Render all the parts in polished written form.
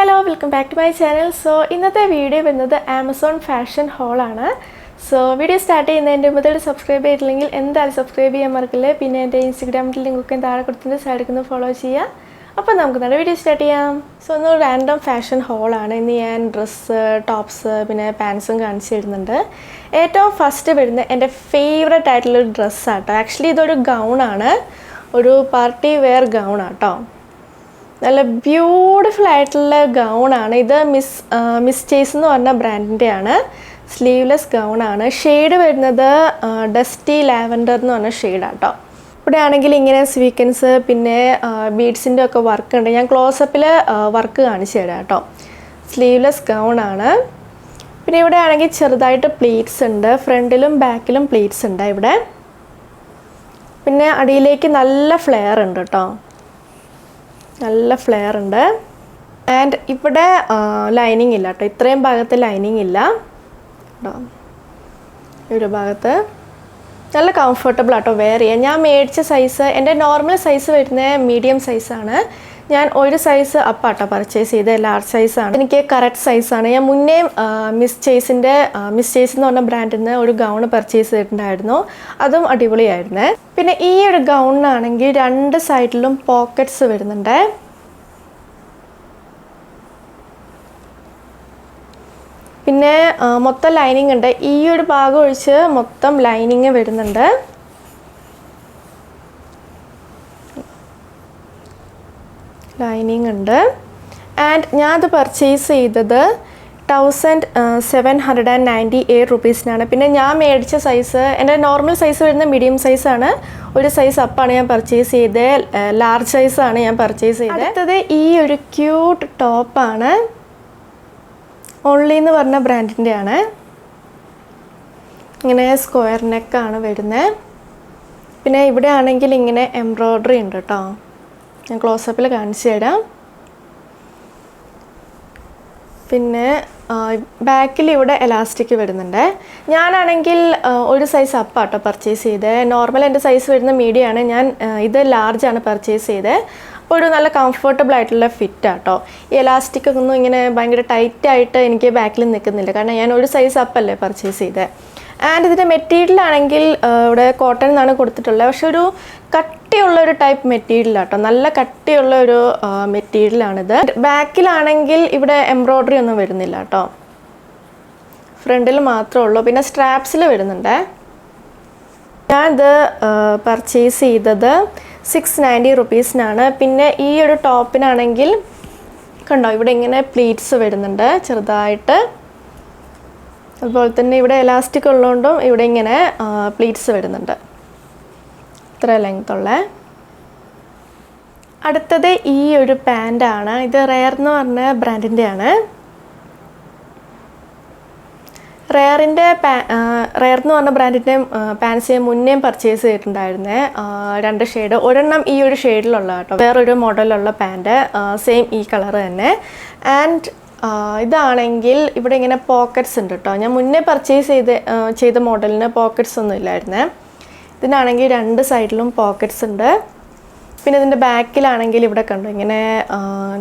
Hello, welcome back to my channel. So, ഇന്നത്തെ video വരുന്നത് Amazon fashion whole ആണ്. So video start ചെയ്യുന്നതിൻ്റെ മുതൽ സബ്സ്ക്രൈബ് ചെയ്തില്ലെങ്കിൽ എന്തായാലും സബ്സ്ക്രൈബ് ചെയ്യാൻ മറക്കില്ല. പിന്നെ എൻ്റെ ഇൻസ്റ്റാഗ്രാമിൽ ലിങ്കൊക്കെ താഴെ കൊടുത്തിട്ട് സൈഡിൽ ഫോളോ ചെയ്യുക. അപ്പോൾ നമുക്ക് നല്ല വീഡിയോ സ്റ്റാർട്ട് ചെയ്യാം. സോ ഒന്ന് റാൻഡം ഫാഷൻ ഹോളാണ്. ഇന്ന് ഞാൻ ഡ്രസ്സ്, ടോപ്സ്, പിന്നെ പാൻസും കാണിച്ചു തരുന്നുണ്ട്. ഏറ്റവും ഫസ്റ്റ് വരുന്ന എൻ്റെ ഫേവറേറ്റ് ആയിട്ടുള്ളൊരു ഡ്രസ്സാട്ടോ. ആക്ച്വലി ഇതൊരു ഗൗണാണ്, ഒരു പാർട്ടി വെയർ ഗൗണാട്ടോ. നല്ല ബ്യൂട്ടിഫുൾ ആയിട്ടുള്ള ഗൗണാണ് ഇത്. മിസ് ചേസ് എന്ന് പറഞ്ഞ ബ്രാൻഡിൻ്റെയാണ്. സ്ലീവ്ലെസ് ഗൗണാണ്. ഷെയ്ഡ് വരുന്നത് ഡസ്റ്റി ലാവൻഡർ എന്ന് പറഞ്ഞ ഷെയ്ഡാട്ടോ. ഇവിടെ ആണെങ്കിൽ ഇങ്ങനെ സ്വീക്കൻസ് പിന്നെ ബീഡ്സിൻ്റെ ഒക്കെ വർക്ക് ഉണ്ട്. ഞാൻ ക്ലോസപ്പിൽ വർക്ക് കാണിച്ചു തരാം കേട്ടോ. സ്ലീവ്ലെസ് ഗൗണാണ്. പിന്നെ ഇവിടെ ആണെങ്കിൽ ചെറുതായിട്ട് പ്ലീറ്റ്സ് ഉണ്ട്. ഫ്രണ്ടിലും ബാക്കിലും പ്ലീറ്റ്സ് ഉണ്ട് ഇവിടെ. പിന്നെ അടിയിലേക്ക് നല്ല ഫ്ലെയർ ഉണ്ട് കേട്ടോ. നല്ല ഫ്ലെയർ ഉണ്ട്. ആൻഡ് ഇവിടെ ലൈനിങ് ഇല്ല കേട്ടോ. ഇത്രയും ഭാഗത്ത് ലൈനിങ് ഇല്ല കേട്ടോ. ഈ ഒരു ഭാഗത്ത് നല്ല കംഫർട്ടബിൾ ആട്ടോ വെയർ ചെയ്യാൻ. ഞാൻ മേടിച്ച സൈസ് എൻ്റെ നോർമൽ സൈസ് വരുന്ന മീഡിയം സൈസാണ്. ഞാൻ ഒരു സൈസ് അപ്പാട്ടോ പർച്ചേസ് ചെയ്ത് ലാർജ് സൈസാണ്. എനിക്ക് കറക്റ്റ് സൈസാണ്. ഞാൻ മുന്നേ മിസ് ചേസ് എന്ന് പറഞ്ഞ ബ്രാൻഡിൽ നിന്ന് ഒരു ഗൗൺ പർച്ചേസ് ചെയ്തിട്ടുണ്ടായിരുന്നു. അതും അടിപൊളിയായിരുന്നു. പിന്നെ ഈ ഒരു ഗൗണിനാണെങ്കിൽ രണ്ട് സൈഡിലും പോക്കറ്റ്സ് വരുന്നുണ്ട്. പിന്നെ മൊത്തം ലൈനിങ് ഉണ്ട്. ഈ ഒരു ഭാഗം ഒഴിച്ച് മൊത്തം ലൈനിങ് വരുന്നുണ്ട്. ലൈനിങ് ഉണ്ട്. ആൻഡ് ഞാനത് പർച്ചേസ് ചെയ്തത് 1798 റുപ്പീസിനാണ്. പിന്നെ ഞാൻ മേടിച്ച സൈസ് എൻ്റെ നോർമൽ സൈസ് വരുന്ന മീഡിയം സൈസാണ്. ഒരു സൈസ് അപ്പാണ് ഞാൻ പർച്ചേസ് ചെയ്തത്. ലാർജ് സൈസാണ് ഞാൻ പർച്ചേസ് ചെയ്തത്. അടുത്തത് ഈ ഒരു ക്യൂട്ട് ടോപ്പാണ്. ഓൺലി എന്ന് പറഞ്ഞ ബ്രാൻഡിൻ്റെയാണ്. ഇങ്ങനെ സ്ക്വയർ നെക്കാണ് വരുന്നത്. പിന്നെ ഇവിടെ ആണെങ്കിൽ ഇങ്ങനെ എംബ്രോയ്ഡറി ഉണ്ട് കേട്ടോ. ഞാൻ ക്ലോസപ്പിൽ കാണിച്ചു തരാം. പിന്നെ ബാക്കിൽ ഇവിടെ എലാസ്റ്റിക് വരുന്നുണ്ട്. ഞാനാണെങ്കിൽ ഒരു സൈസ് അപ്പാട്ടോ പർച്ചേസ് ചെയ്തത്. നോർമൽ എൻ്റെ സൈസ് വരുന്ന മീഡിയം ആണ്. ഞാൻ ഇത് ലാർജാണ് പർച്ചേസ് ചെയ്തത്. അപ്പോൾ ഒരു നല്ല കംഫർട്ടബിൾ ആയിട്ടുള്ള ഫിറ്റാട്ടോ. ഈ എലാസ്റ്റിക് ഒന്നും ഇങ്ങനെ ഭയങ്കര ടൈറ്റായിട്ട് എനിക്ക് ബാക്കിൽ നിൽക്കുന്നില്ല. കാരണം ഞാൻ ഒരു സൈസ് അപ്പല്ലേ പർച്ചേസ് ചെയ്തത്. ആൻഡ് ഇതിൻ്റെ മെറ്റീരിയൽ ആണെങ്കിൽ ഇവിടെ കോട്ടൺ എന്നാണ് കൊടുത്തിട്ടുള്ളത്. പക്ഷെ ഒരു കട്ടിയുള്ളൊരു ടൈപ്പ് മെറ്റീരിയലാട്ടോ. നല്ല കട്ടിയുള്ള ഒരു മെറ്റീരിയലാണിത്. ബാക്കിലാണെങ്കിൽ ഇവിടെ എംബ്രോയ്ഡറി ഒന്നും വരുന്നില്ല കേട്ടോ. ഫ്രണ്ടിൽ മാത്രമേ ഉള്ളൂ. പിന്നെ സ്ട്രാപ്സിൽ വരുന്നുണ്ട്. ഞാനിത് പർച്ചേസ് ചെയ്തത് 690 റുപ്പീസിനാണ്. പിന്നെ ഈ ഒരു ടോപ്പിനാണെങ്കിൽ കണ്ടോ ഇവിടെ ഇങ്ങനെ പ്ലീറ്റ്സ് വരുന്നുണ്ട് ചെറുതായിട്ട്. അതുപോലെ തന്നെ ഇവിടെ എലാസ്റ്റിക് ഉള്ളതുകൊണ്ടും ഇവിടെ ഇങ്ങനെ പ്ലീറ്റ്സ് വരുന്നുണ്ട്. ഇത്ര ലെങ്ത്തുള്ള. അടുത്തത് ഈ ഒരു പാൻ്റാണ്. ഇത് റെയർ എന്ന് പറഞ്ഞ ബ്രാൻഡിൻ്റെയാണ്. റെയർ എന്ന് പറഞ്ഞ ബ്രാൻഡിൻ്റെ പാൻസ് ഞാൻ മുന്നേ പർച്ചേസ് ചെയ്തിട്ടുണ്ടായിരുന്നേ. രണ്ട് ഷെയ്ഡ്. ഒരെണ്ണം ഈ ഒരു ഷെയ്ഡിലുള്ള കേട്ടോ. വേറൊരു മോഡലുള്ള പാൻറ്റ് സെയിം ഈ കളർ തന്നെ. ആൻഡ് ഇതാണെങ്കിൽ ഇവിടെ ഇങ്ങനെ പോക്കറ്റ്സ് ഉണ്ട് കേട്ടോ. ഞാൻ മുന്നേ പർച്ചേസ് ചെയ്ത മോഡലിന് പോക്കറ്റ്സ് ഒന്നും ഇല്ലായിരുന്നേ. ഇതിനാണെങ്കിൽ രണ്ട് സൈഡിലും പോക്കറ്റ്സ് ഉണ്ട്. പിന്നെ ഇതിൻ്റെ ബാക്കിലാണെങ്കിൽ ഇവിടെ കണ്ടു ഇങ്ങനെ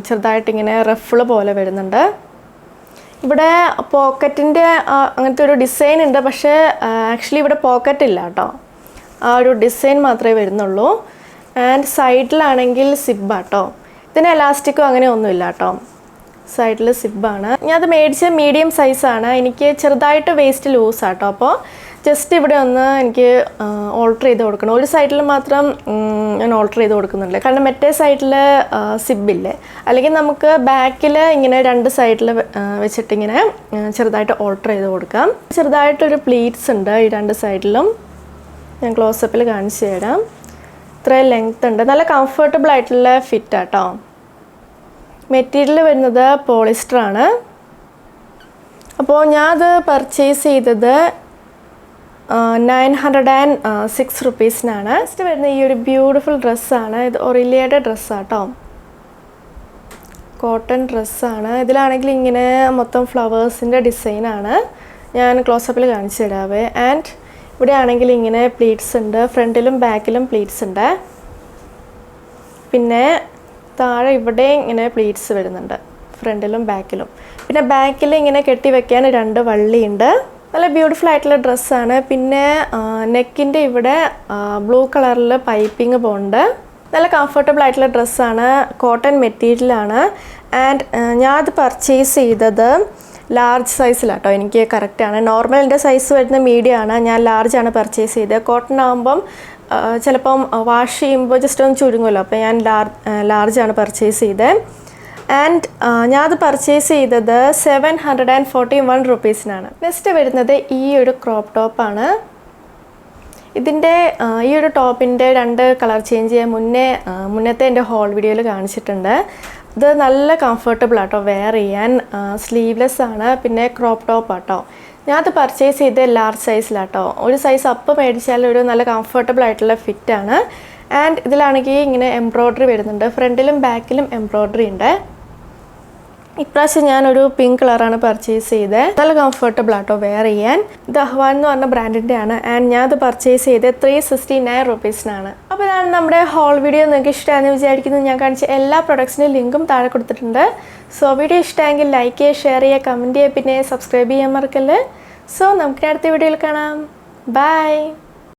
ചെറുതായിട്ടിങ്ങനെ റഫിള് പോലെ വരുന്നുണ്ട്. ഇവിടെ പോക്കറ്റിൻ്റെ അങ്ങനത്തെ ഒരു ഡിസൈൻ ഉണ്ട്. പക്ഷേ ആക്ച്വലി ഇവിടെ പോക്കറ്റ് ഇല്ല കേട്ടോ. ആ ഒരു ഡിസൈൻ മാത്രമേ വരുന്നുള്ളൂ. ആൻഡ് സൈഡിലാണെങ്കിൽ സിബാട്ടോ. ഇതിന് എലാസ്റ്റിക്കോ അങ്ങനെ ഒന്നുമില്ല കേട്ടോ. സൈഡിൽ സിബാണ്. ഞാൻ അത് മേടിച്ച മീഡിയം സൈസാണ്. എനിക്ക് ചെറുതായിട്ട് വേസ്റ്റ് ലൂസാട്ടോ. അപ്പോൾ ജസ്റ്റ് ഇവിടെ ഒന്ന് എനിക്ക് ഓൾട്ടർ ചെയ്ത് കൊടുക്കണം. ഒരു സൈഡിൽ മാത്രം ഞാൻ ഓൾട്ടർ ചെയ്ത് കൊടുക്കുന്നുണ്ട്. കാരണം മറ്റേ സൈഡിൽ സിബില്ലേ. അല്ലെങ്കിൽ നമുക്ക് ബാക്കിൽ ഇങ്ങനെ രണ്ട് സൈഡിൽ വെച്ചിട്ടിങ്ങനെ ചെറുതായിട്ട് ഓൾട്ടർ ചെയ്ത് കൊടുക്കാം. ചെറുതായിട്ടൊരു പ്ലീറ്റ്സ് ഉണ്ട് ഈ രണ്ട് സൈഡിലും. ഞാൻ ക്ലോസപ്പിൽ കാണിച്ചു തരാം. ഇത്രയും ലെങ്ത് ഉണ്ട്. നല്ല കംഫർട്ടബിൾ ആയിട്ടുള്ള ഫിറ്റാട്ടോ. മെറ്റീരിയൽ വരുന്നത് പോളിസ്റ്ററാണ്. അപ്പോൾ ഞാനത് പർച്ചേസ് ചെയ്തത് 906 റുപ്പീസിനാണ്. നെക്സ്റ്റ് വരുന്ന ഈ ഒരു ബ്യൂട്ടിഫുൾ ഡ്രസ്സാണ്. ഇത് ഒറിലിയയുടെ ഡ്രസ്സാട്ടോ. കോട്ടൺ ഡ്രസ്സാണ്. ഇതിലാണെങ്കിൽ ഇങ്ങനെ മൊത്തം ഫ്ലവേഴ്സിൻ്റെ ഡിസൈനാണ്. ഞാൻ ക്ലോസപ്പിൽ കാണിച്ചു തരാവേ. ആൻഡ് ഇവിടെ ആണെങ്കിൽ ഇങ്ങനെ പ്ലീറ്റ്സ് ഉണ്ട്. ഫ്രണ്ടിലും ബാക്കിലും പ്ലീറ്റ്സ് ഉണ്ട്. പിന്നെ താഴെ ഇവിടെ ഇങ്ങനെ പ്ലീറ്റ്സ് വരുന്നുണ്ട്. ഫ്രണ്ടിലും ബാക്കിലും. പിന്നെ ബാക്കിൽ ഇങ്ങനെ കെട്ടി വെക്കാൻ 2 വള്ളിയുണ്ട്. നല്ല ബ്യൂട്ടിഫുൾ ആയിട്ടുള്ള ഡ്രസ്സാണ്. പിന്നെ നെക്കിൻ്റെ ഇവിടെ ബ്ലൂ കളറിൽ പൈപ്പിംഗ് പോകുന്നുണ്ട്. നല്ല കംഫർട്ടബിൾ ആയിട്ടുള്ള ഡ്രസ്സാണ്, കോട്ടൺ മെറ്റീരിയലാണ്. ആൻഡ് ഞാനത് പർച്ചേസ് ചെയ്തത് ലാർജ് സൈസിലാട്ടോ. എനിക്ക് കറക്റ്റാണ്. നോർമൽ എൻ്റെ സൈസ് വരുന്ന മീഡിയം ആണ്, ഞാൻ ലാർജാണ് പർച്ചേസ് ചെയ്തത്. കോട്ടൺ ആകുമ്പം ചിലപ്പം വാഷ് ചെയ്യുമ്പോൾ ജസ്റ്റ് ഒന്ന് ചുരുങ്ങുമല്ലോ, അപ്പോൾ ഞാൻ ലാർജാണ് പർച്ചേസ് ചെയ്തത്. ആൻഡ് ഞാനത് പർച്ചേസ് ചെയ്തത് 741 റുപ്പീസിനാണ്. നെക്സ്റ്റ് വരുന്നത് ഈ ഒരു ക്രോപ്പ് ടോപ്പാണ്. ഇതിൻ്റെ ഈ ഒരു ടോപ്പിൻ്റെ 2 കളർ ചേഞ്ച് ചെയ്യാൻ മുന്നത്തെ എൻ്റെ ഹോൾ വീഡിയോയിൽ കാണിച്ചിട്ടുണ്ട്. ഇത് നല്ല കംഫർട്ടബിൾ ആട്ടോ വെയർ ചെയ്യാൻ. സ്ലീവ്ലെസ് ആണ്, പിന്നെ ക്രോപ്പ് ടോപ്പ് ആട്ടോ. ഞാനത് പർച്ചേസ് ചെയ്ത് ലാർജ് സൈസിലാട്ടോ. ഒരു സൈസ് അപ്പ് മേടിച്ചാൽ ഒരു നല്ല കംഫർട്ടബിൾ ആയിട്ടുള്ള ഫിറ്റാണ്. ആൻഡ് ഇതിലാണെങ്കിൽ ഇങ്ങനെ എംബ്രോയ്ഡറി വരുന്നുണ്ട്, ഫ്രണ്ടിലും ബാക്കിലും എംബ്രോയ്ഡറി ഉണ്ട്. ഇപ്രാവശ്യം ഞാനൊരു പിങ്ക് കളറാണ് പർച്ചേസ് ചെയ്തത്. നല്ല കംഫർട്ടബിൾ ആട്ടോ വെയർ ചെയ്യാൻ. ഇത് അഹ്വാൻ എന്ന് പറഞ്ഞ ബ്രാൻഡിൻ്റെ ആണ്. ആൻഡ് ഞാനത് പർച്ചേസ് ചെയ്ത് 369 റുപ്പീസിനാണ്. അപ്പോൾ ഇതാണ് നമ്മുടെ ഹോൾ വീഡിയോ. നിങ്ങൾക്ക് ഇഷ്ടമാണെന്ന് വിചാരിക്കുന്നു. ഞാൻ കാണിച്ച എല്ലാ പ്രൊഡക്ട്സിൻ്റെ ലിങ്കും താഴെ കൊടുത്തിട്ടുണ്ട്. സോ വീഡിയോ ഇഷ്ടമെങ്കിൽ ലൈക്ക് ചെയ്യുക, ഷെയർ ചെയ്യുക, കമൻറ്റ് ചെയ്യുക, പിന്നെ സബ്സ്ക്രൈബ് ചെയ്യാൻ മറക്കല്ലേ. സോ നമുക്ക് അടുത്ത വീഡിയോയിൽ കാണാം. ബൈ.